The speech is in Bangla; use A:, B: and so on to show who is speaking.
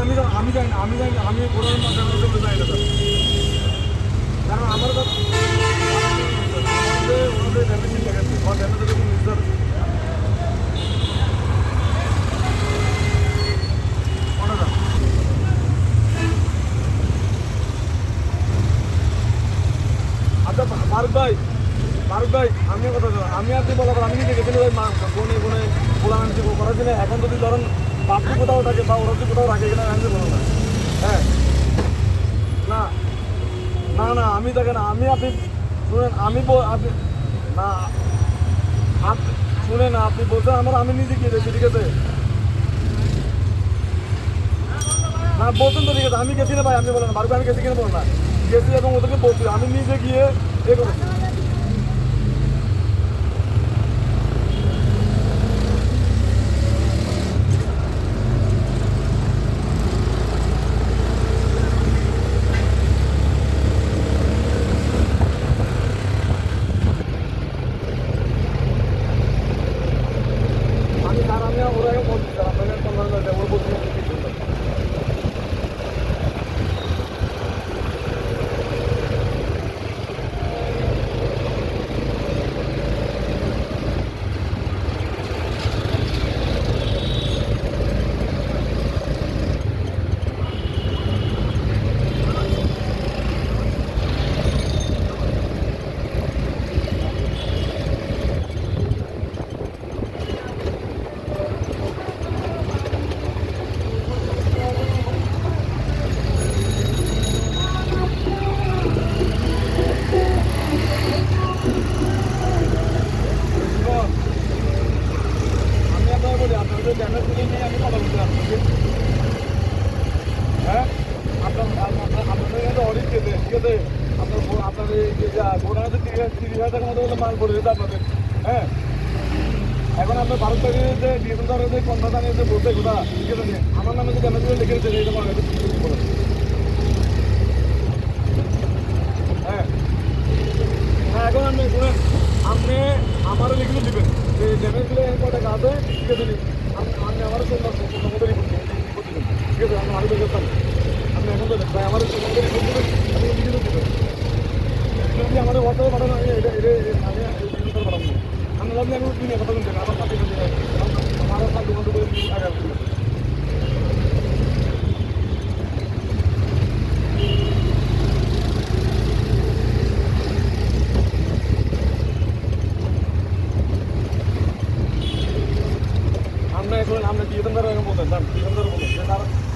A: আমি আমি জানি আমি জানি আমি কোরআন মাধ্যমে যাই না কারণ আমার কাছে ওনাদের ড্যামেজিং দেখাচ্ছে বা ড্যামেজের কোনো ইউজার আচ্ছা ফারুক ভাই আমি কথা আমি আপনি বলা আমি নিজে গেছিলাম ওই বনে বনে পোলা মানুষ করার জন্য এখন যদি ধরেন বাপু কোথাও থাকে বা ওরা যদি কোথাও রাখে কিনা আমি বলো না হ্যাঁ না না না আমি দেখেন আমি আপনি শুনেন আমি আপনি না আপনি শুনেন আপনি বলছেন আমার আমি নিজে গিয়েছি ঠিক আছে না বলছেন তো ঠিক আছে আমি গেছি না ভাই আপনি বলেন বাড়ি আমি গেছি কিনা বলেন না গেছি এবং ওদেরকে বলছি আমি নিজে গিয়ে এ করেছি আমি স্যার আমি ওরা বলছি স্যার আপনাকে ফোন করে ওরা বলছি আমি আপনাকে বলি আপনাদের ড্যামেজ নিয়ে আমি কথা বলছি আপনাকে হ্যাঁ আপনাদের কাছে অডিট খেতে ঠিক আছে আপনাদের গোডাউনে 30,000 টাকার মতো মাল পড়ে যেত আপনাদের হ্যাঁ এখন আপনার ভারত থেকে যে ডিএমদার যে কন্ট্রাক্ট নিয়ে যে বলতে কথা ঠিক আছে আমার নামে যে ড্যামেজ লিখে দিতে এটা আমার কাছে হ্যাঁ হ্যাঁ এখন আপনি শুনেন আপনি আমারও লিখে দিবেন যে ড্যামেজগুলো কয় টাকা আছে ঠিক আছে আপনি আমারও মতো রিপোর্ট দিবেন ঠিক আছে আমি আরও দেখে আপনি এখন দেবেন তাই আমার রিপোর্ট দিবেন আপনি লিখে দেবেন যদি আমার হোয়াটসঅ্যাপে পাঠানো এটা আমি পাঠাবো আমি ভাবলি আমি তুমি কথা বলছেন আমার সাথে আমার সাথে বন্ধু করে আগে আমরা এখন আমরা কি বলতেন বলতেন